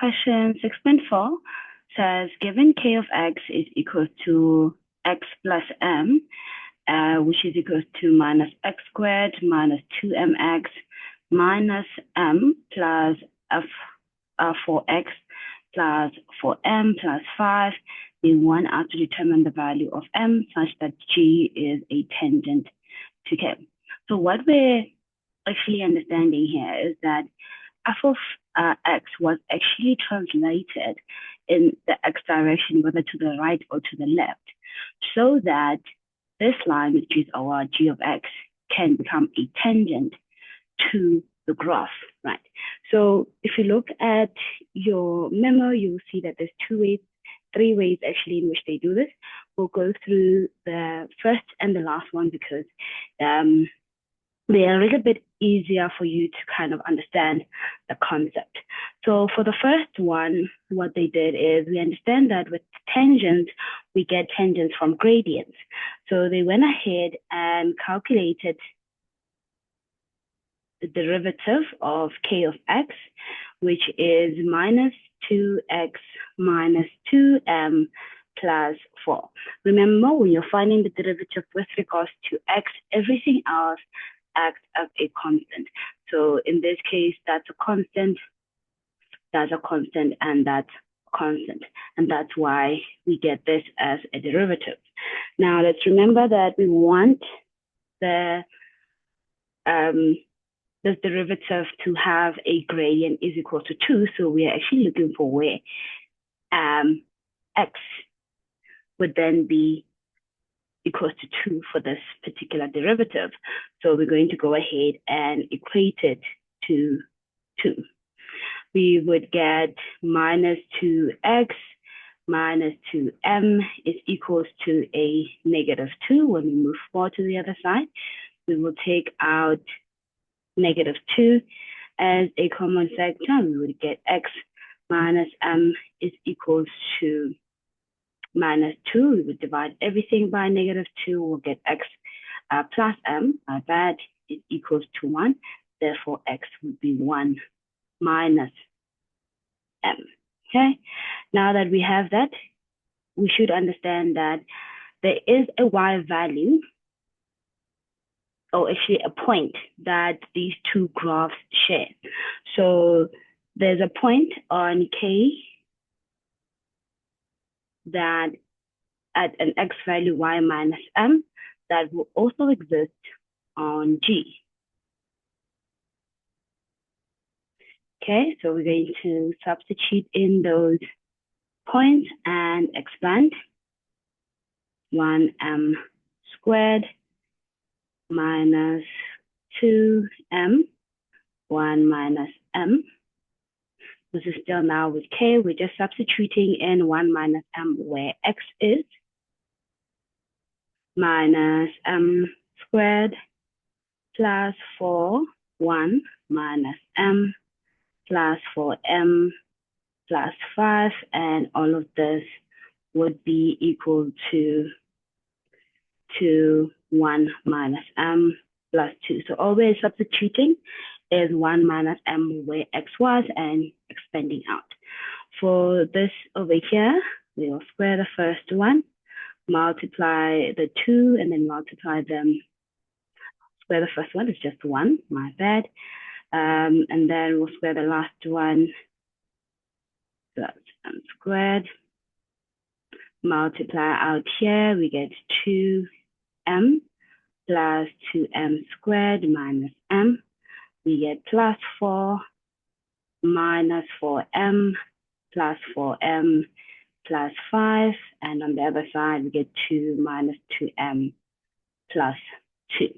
question 6.4 says, given k of x is equal to x plus m, which is equal to minus x squared minus 2mx minus m plus f 4x plus 4m plus 5, we want us to determine the value of m such that g is a tangent to k. So what we're actually understanding here is that f of x was actually translated in the x direction, whether to the right or to the left, so that this line, which is our g of x, can become a tangent to the graph, right? So if you look at your memo, you will see that there's three ways actually in which they do this. We'll go through the first and the last one because they are a little bit easier for you to kind of understand the concept. So for the first one, what they did is we understand that with tangents, we get tangents from gradients. So they went ahead and calculated the derivative of k of x, which is minus 2x minus 2m plus 4. Remember, when you're finding the derivative with regards to x, everything else acts as a constant. So in this case, that's a constant, and that's constant. And that's why we get this as a derivative. Now, let's remember that we want this derivative to have a gradient is equal to 2. So we are actually looking for where x would then be equals to 2 for this particular derivative. So we're going to go ahead and equate it to 2. We would get minus 2x minus 2m is equals to a negative 2. When we move forward to the other side, we will take out negative 2 as a common factor. We would get x minus m is equals to minus 2. We would divide everything by negative 2. We'll get x plus m. That is equals to 1. Therefore, x would be 1 minus m. Okay. Now that we have that, we should understand that there is a y value, or actually a point that these two graphs share. So there's a point on k that at an x value y minus m that will also exist on g. Okay, so we're going to substitute in those points and expand. 1m squared minus 2m, 1 minus m. This is still now with k. We're just substituting in 1 minus m where x is, minus m squared plus 4, 1 minus m plus 4m plus 5, and all of this would be equal to 1 minus m plus 2. So always substituting is 1 minus m where x was and expanding out. For this over here, we will square the first one, multiply the 2, and then multiply them. Square the first one is just 1, my bad. And then we'll square the last one. So that's m squared. Multiply out here, we get 2m plus 2m squared minus m. We get plus 4 minus 4m plus 4m plus 5. And on the other side, we get 2 minus 2m plus 2.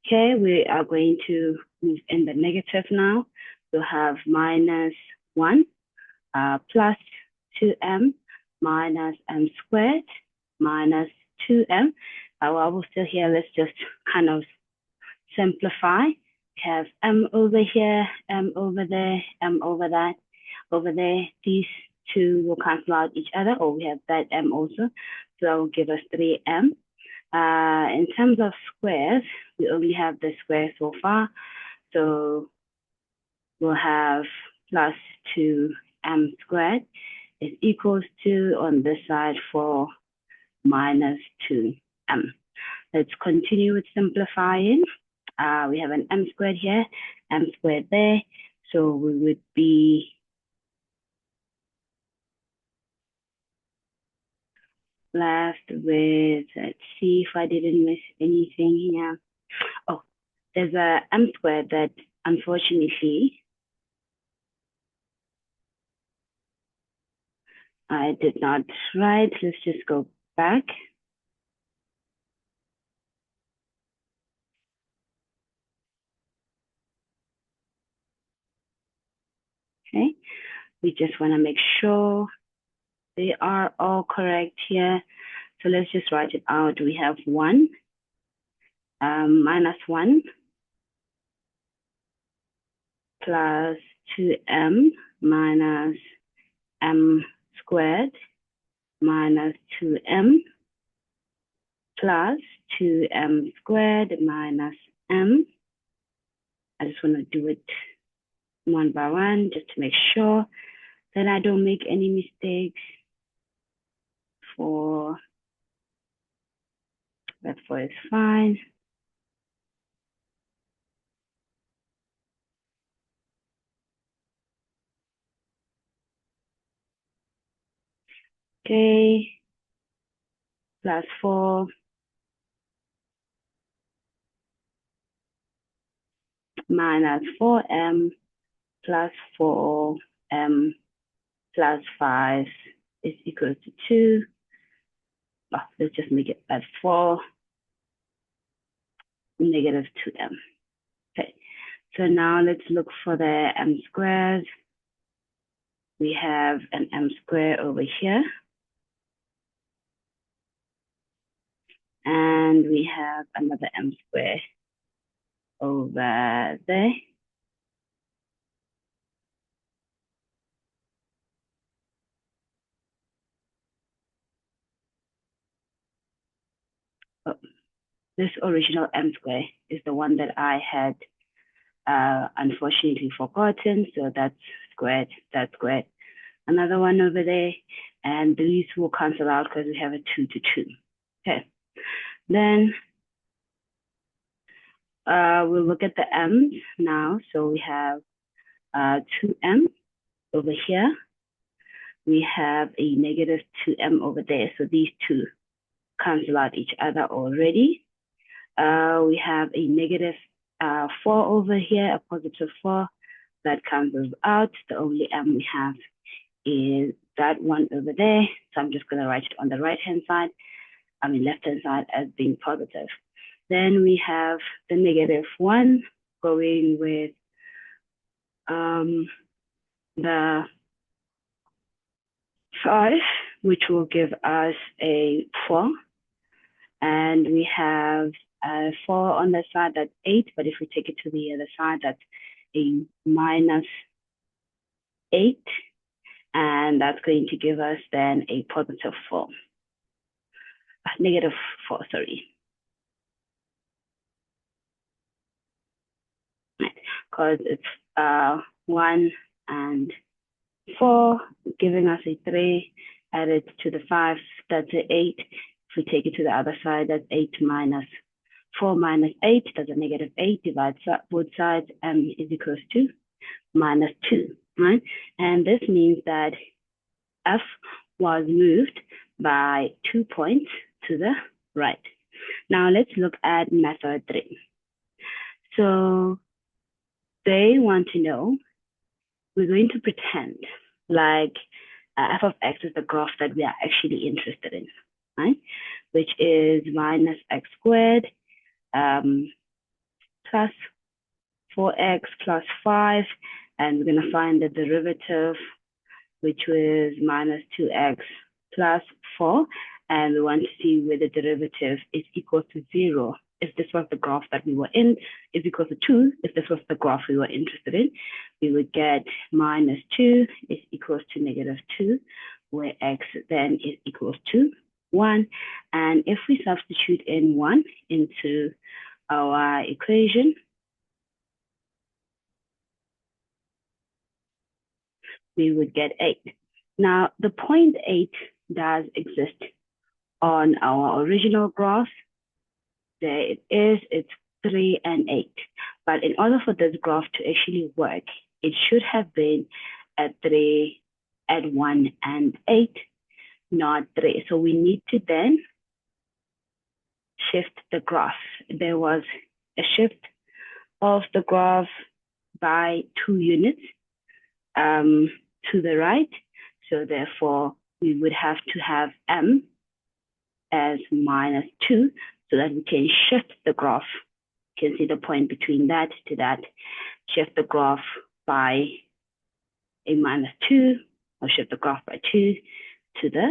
Okay, we are going to move in the negative now. We'll have minus 1 plus 2m minus m squared minus 2m. While we're still here, let's just kind of simplify. We have m over here, m over there, m over that, over there. These two will cancel out each other, or we have that m also. So that will give us 3m. In terms of squares, we only have the square so far. So we'll have plus 2m squared is equals to, on this side, 4 minus 2m. Let's continue with simplifying. We have an m squared here, m squared there. So we would be left with, let's see if I didn't miss anything here. Oh, there's a m squared that unfortunately I did not write. Let's just go back. Okay, we just want to make sure they are all correct here. So let's just write it out. We have 1 minus 1 plus 2m minus m squared minus 2m plus 2m squared minus m. I just want to do it one by one just to make sure that I don't make any mistakes. That 4 is fine. Okay, plus 4 minus 4m plus 4m plus 5 is equal to 2. Oh, let's just make it at 4 negative 2m. Okay, so now let's look for the m squared. We have an m squared over here. And we have another m squared over there. Oh, this original m squared is the one that I had unfortunately forgotten. So that's squared, that's squared. Another one over there, and these will cancel out because we have a 2 to 2. Okay, then we'll look at the m's now. So we have 2m over here. We have a negative 2m over there. So these two cancel out each other already. We have a negative 4 over here, a positive 4 that cancels out. The only m we have is that one over there. So I'm just going to write it on the right-hand side, left-hand side as being positive. Then we have the negative 1 going with the 5, which will give us a 4. And we have a 4 on the side, that's 8. But if we take it to the other side, that's a minus 8. And that's going to give us then a positive 4. Negative 4, sorry. Because it's 1 and 4, giving us a 3. Added to the 5, that's an 8. If we take it to the other side, that's 8 minus 4 minus 8, that's a negative 8. Divides both sides, m is equals to minus 2, right? And this means that f was moved by 2 points to the right. Now let's look at method 3. So they want to know, we're going to pretend like f of x is the graph that we are actually interested in, right? Which is minus x squared plus 4x plus 5. And we're going to find the derivative, which was minus 2x plus 4. And we want to see where the derivative is equal to 0. If this was the graph that we were in, is equal to 2. If this was the graph we were interested in, we would get minus 2 is equals to negative 2, where x then is equals to 1. And if we substitute in 1 into our equation, we would get 8. Now, the point 8 does exist on our original graph. There it is, it's 3 and 8. But in order for this graph to actually work, it should have been at 3, at 1, and 8, not 3. So we need to then shift the graph. There was a shift of the graph by 2 units to the right. So therefore, we would have to have m as -2 so that we can shift the graph. You can see the point between that to that. Shift the graph by a -2, or shift the graph by 2 to the